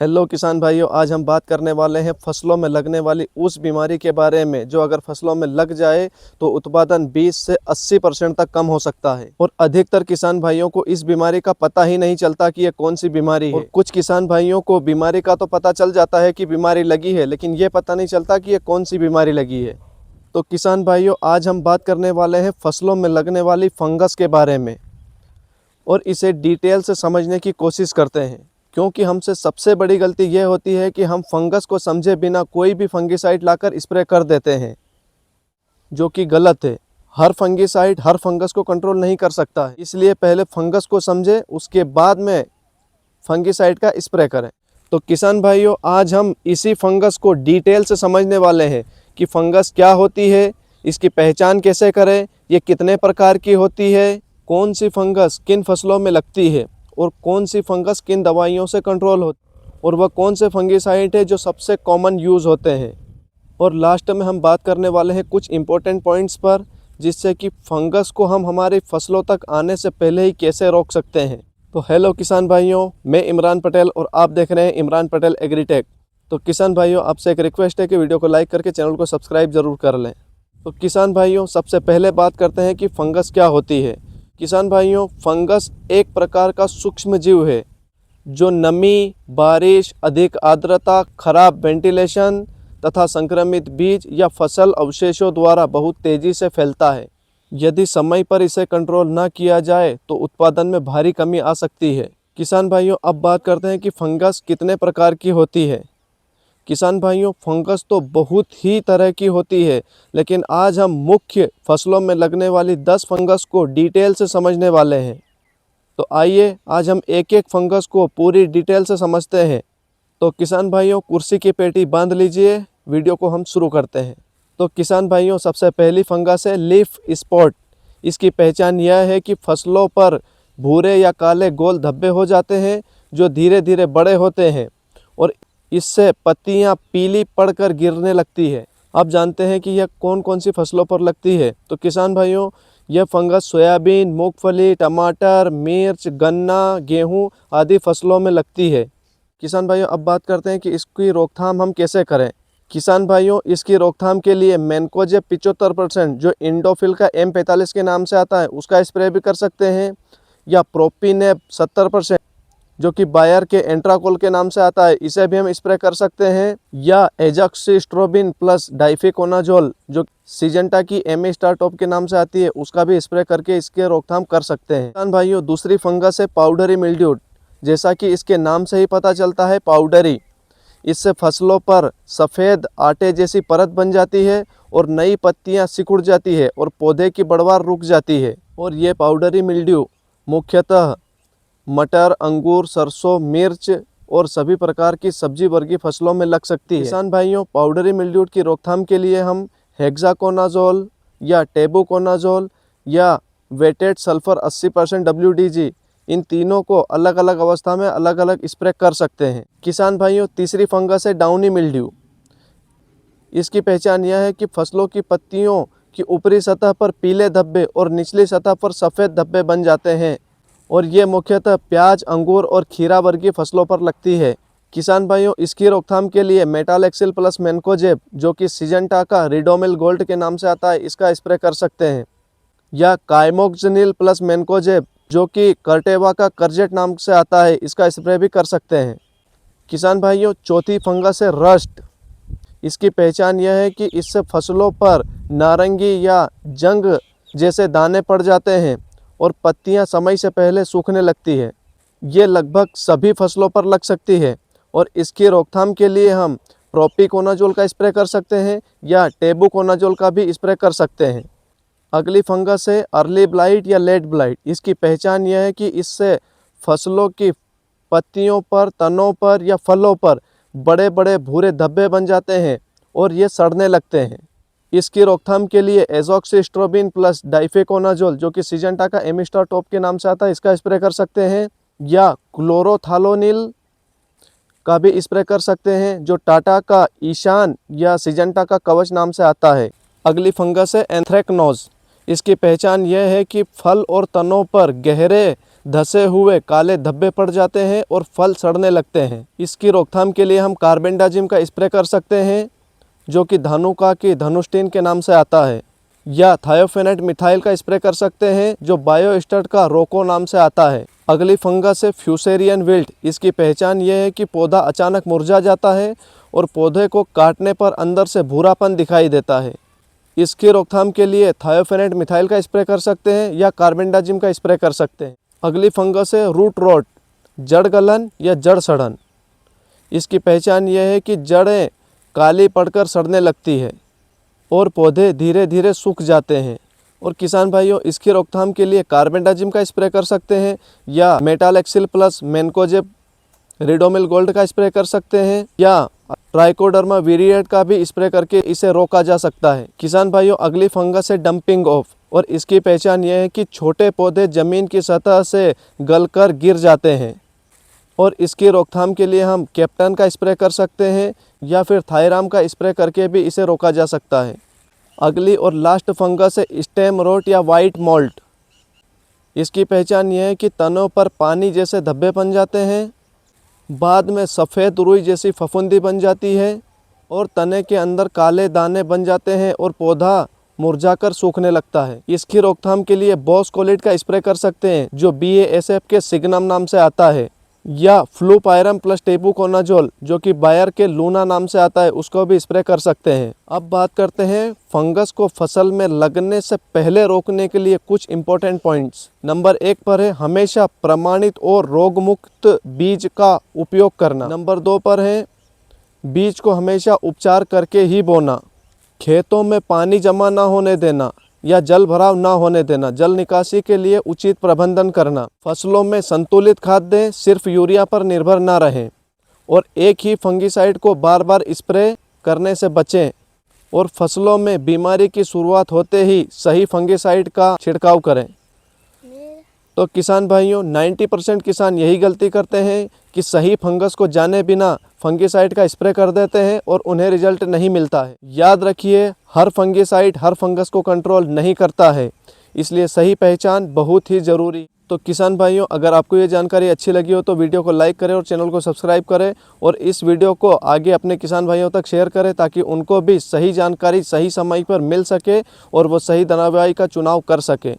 Hello किसान भाइयों, आज हम बात करने वाले हैं फसलों में लगने वाली उस बीमारी के बारे में जो अगर फसलों में लग जाए तो उत्पादन 20 से 80% तक कम हो सकता है। और अधिकतर किसान भाइयों को इस बीमारी का पता ही नहीं चलता कि ये कौन सी बीमारी है। और कुछ किसान भाइयों को बीमारी का तो पता चल जाता है कि बीमारी लगी है, लेकिन ये पता नहीं चलता कि ये कौन सी बीमारी लगी है। तो किसान भाइयों, आज हम बात करने वाले हैं फसलों में लगने वाली फंगस के बारे में और इसे डिटेल से समझने की कोशिश करते हैं, क्योंकि हमसे सबसे बड़ी गलती यह होती है कि हम फंगस को समझे बिना कोई भी फंगिसाइड लाकर स्प्रे कर देते हैं, जो कि गलत है। हर फंगिसाइड हर फंगस को कंट्रोल नहीं कर सकता है, इसलिए पहले फंगस को समझे, उसके बाद में फंगिसाइड का स्प्रे करें। तो किसान भाइयों, आज हम इसी फंगस को डिटेल से समझने वाले हैं कि फंगस क्या होती है, इसकी पहचान कैसे करें, ये कितने प्रकार की होती है, कौन सी फंगस किन फसलों में लगती है और कौन सी फंगस किन दवाइयों से कंट्रोल होती है और वह कौन से फंगिसाइड है जो सबसे कॉमन यूज़ होते हैं। और लास्ट में हम बात करने वाले हैं कुछ इंपॉर्टेंट पॉइंट्स पर, जिससे कि फंगस को हम हमारी फसलों तक आने से पहले ही कैसे रोक सकते हैं। तो हेलो किसान भाइयों, मैं इमरान पटेल और आप देख रहे हैं इमरान पटेल एग्रीटेक। तो किसान भाइयों, आपसे एक रिक्वेस्ट है कि वीडियो को लाइक करके चैनल को सब्सक्राइब ज़रूर कर लें। तो किसान भाइयों, सबसे पहले बात करते हैं कि फंगस क्या होती है। किसान भाइयों, फंगस एक प्रकार का सूक्ष्म जीव है जो नमी, बारिश, अधिक आर्द्रता, खराब वेंटिलेशन तथा संक्रमित बीज या फसल अवशेषों द्वारा बहुत तेज़ी से फैलता है। यदि समय पर इसे कंट्रोल न किया जाए तो उत्पादन में भारी कमी आ सकती है। किसान भाइयों, अब बात करते हैं कि फंगस कितने प्रकार की होती है। किसान भाइयों, फंगस तो बहुत ही तरह की होती है, लेकिन आज हम मुख्य फसलों में लगने वाली 10 फंगस को डिटेल से समझने वाले हैं। तो आइए आज हम एक एक फंगस को पूरी डिटेल से समझते हैं। तो किसान भाइयों, कुर्सी की पेटी बांध लीजिए, वीडियो को हम शुरू करते हैं। तो किसान भाइयों, सबसे पहली फंगस है लीफ स्पॉट। इसकी पहचान यह है कि फसलों पर भूरे या काले गोल धब्बे हो जाते हैं जो धीरे धीरे बड़े होते हैं और इससे पत्तियां पीली पड़कर गिरने लगती है। आप जानते हैं कि यह कौन कौन सी फसलों पर लगती है। तो किसान भाइयों, यह फंगस सोयाबीन, मूंगफली, टमाटर, मिर्च, गन्ना, गेहूं आदि फसलों में लगती है। किसान भाइयों, अब बात करते हैं कि इसकी रोकथाम हम कैसे करें। किसान भाइयों, इसकी रोकथाम के लिए मैनकोजेब 75% जो इंडोफिल का M45 के नाम से आता है उसका स्प्रे भी कर सकते हैं, या प्रोपिनेब 70% जो कि बायर के एंट्राकोल के नाम से आता है, इसे भी हम स्प्रे कर सकते हैं, या एजॉक्सिस्ट्रोबिन प्लस डाइफेकोनाजोल जो सिजेंटा की एमी-स्टार टॉप के नाम से आती है उसका भी स्प्रे करके इसके रोकथाम कर सकते हैं। किसान भाइयों, दूसरी फंगस है पाउडरी मिल्ड्यू। जैसा कि इसके नाम से ही पता चलता है, पाउडरी। इससे फसलों पर सफ़ेद आटे जैसी परत बन जाती है और नई पत्तियां सिकुड़ जाती है और पौधे की बढ़वार रुक जाती है। और ये पाउडरी मिल्ड्यू मुख्यतः मटर, अंगूर, सरसों, मिर्च और सभी प्रकार की सब्जी वर्गीय फसलों में लग सकती है। किसान भाइयों, पाउडरी मिल्ड्यू की रोकथाम के लिए हम हेक्साकोनाजोल या टेबुकोनाजोल या वेटेड सल्फर 80% WDG, इन तीनों को अलग अलग अवस्था में अलग अलग स्प्रे कर सकते हैं। किसान भाइयों, तीसरी फंगस है डाउनी मिल्ड्यू। इसकी पहचान यह है कि फसलों की पत्तियों की ऊपरी सतह पर पीले धब्बे और निचली सतह पर सफ़ेद धब्बे बन जाते हैं और ये मुख्यतः प्याज, अंगूर और खीरा वर्गीय फसलों पर लगती है। किसान भाइयों, इसकी रोकथाम के लिए मेटालेक्सिल प्लस मैनकोजेब जो कि सिजेंटा का रिडोमिल गोल्ड के नाम से आता है इसका स्प्रे कर सकते हैं, या काइमोक्सिनिल प्लस मैनकोजेब जो कि कर्टेवा का करजेट नाम से आता है इसका स्प्रे भी कर सकते हैं। किसान भाइयों, चौथी फंगस है रस्ट। इसकी पहचान यह है कि इससे फसलों पर नारंगी या जंग जैसे दाने पड़ जाते हैं और पत्तियां समय से पहले सूखने लगती है। ये लगभग सभी फसलों पर लग सकती है और इसकी रोकथाम के लिए हम प्रोपिकोनाजोल का स्प्रे कर सकते हैं या टेबुकोनाजोल का भी स्प्रे कर सकते हैं। अगली फंगस है अर्ली ब्लाइट या लेट ब्लाइट। इसकी पहचान यह है कि इससे फसलों की पत्तियों पर, तनों पर या फलों पर बड़े बड़े भूरे धब्बे बन जाते हैं और ये सड़ने लगते हैं। इसकी रोकथाम के लिए एजॉक्सिस्ट्रोबिन प्लस डाइफेकोनाजोल जो कि सिजेंटा का एमी-स्टार टॉप के नाम से आता है इसका स्प्रे कर सकते हैं, या क्लोरोथालोनिल का भी स्प्रे कर सकते हैं जो टाटा का ईशान या सिजेंटा का कवच नाम से आता है। अगली फंगस है एंथ्रेक्नोज। इसकी पहचान यह है कि फल और तनों पर गहरे धसे हुए काले धब्बे पड़ जाते हैं और फल सड़ने लगते हैं। इसकी रोकथाम के लिए हम कार्बेंडाजिम का स्प्रे कर सकते हैं, जो कि धानुका की धनुष्टीन के नाम से आता है, या थायोफेनेट मिथाइल का स्प्रे कर सकते हैं, जो बायोस्टर्ट का रोको नाम से आता है। अगली फंगस है फ्यूसेरियन विल्ट। इसकी पहचान ये है कि पौधा अचानक मुरझा जाता है और पौधे को काटने पर अंदर से भूरापन दिखाई देता है। इसकी रोकथाम के लिए थायोफेनेट मिथाइल का स्प्रे कर सकते हैं या कार्बेंडाजिम का स्प्रे कर सकते हैं। अगली फंगस है रूट रॉट, जड़ गलन या जड़ सड़न। इसकी पहचान यह है कि जड़ें काली पड़कर सड़ने लगती है और पौधे धीरे धीरे सूख जाते हैं। और किसान भाइयों, इसकी रोकथाम के लिए कार्बेंडाजिम का स्प्रे कर सकते हैं या metalaxyl plus mancozeb Ridomil gold का स्प्रे कर सकते हैं, या ट्राइकोडर्मा विरिएट का भी स्प्रे करके इसे रोका जा सकता है। किसान भाइयों, अगली फंगस है डंपिंग ऑफ, और इसकी पहचान यह है कि छोटे पौधे जमीन की सतह से गलकर गिर जाते हैं। और इसकी रोकथाम के लिए हम कैप्टन का स्प्रे कर सकते हैं या फिर थायराम का स्प्रे करके भी इसे रोका जा सकता है। अगली और लास्ट फंगस है स्टेम रोट या वाइट मोल्ट। इसकी पहचान यह है कि तनों पर पानी जैसे धब्बे बन जाते हैं, बाद में सफ़ेद रुई जैसी फफूंदी बन जाती है और तने के अंदर काले दाने बन जाते हैं और पौधा मुरझाकर सूखने लगता है। इसकी रोकथाम के लिए बॉसकोलिड का स्प्रे कर सकते हैं, जो BASF के सिग्नम नाम से आता है, या फ्लूपायरम प्लस टेबुकोनाजोल, जो कि बायर के लूना नाम से आता है, उसको भी स्प्रे कर सकते हैं। अब बात करते हैं फंगस को फसल में लगने से पहले रोकने के लिए कुछ इंपॉर्टेंट पॉइंट्स। नंबर 1 पर है हमेशा प्रमाणित और रोगमुक्त बीज का उपयोग करना। नंबर 2 पर है बीज को हमेशा उपचार करके ही बोना। खेतों में पानी जमा ना होने देना या जल भराव ना होने देना। जल निकासी के लिए उचित प्रबंधन करना। फसलों में संतुलित खाद दें, सिर्फ यूरिया पर निर्भर ना रहें। और एक ही फंगिसाइड को बार बार स्प्रे करने से बचें। और फसलों में बीमारी की शुरुआत होते ही सही फंगिसाइड का छिड़काव करें। तो किसान भाइयों, 90% किसान यही गलती करते हैं कि सही फंगस को जाने बिना फंगिसाइड का स्प्रे कर देते हैं और उन्हें रिजल्ट नहीं मिलता है। याद रखिए, हर फंगिसाइड हर फंगस को कंट्रोल नहीं करता है, इसलिए सही पहचान बहुत ही ज़रूरी। तो किसान भाइयों, अगर आपको ये जानकारी अच्छी लगी हो तो वीडियो को लाइक करें और चैनल को सब्सक्राइब करें, और इस वीडियो को आगे अपने किसान भाइयों तक शेयर करें, ताकि उनको भी सही जानकारी सही समय पर मिल सके और वो सही दवाई का चुनाव कर सके।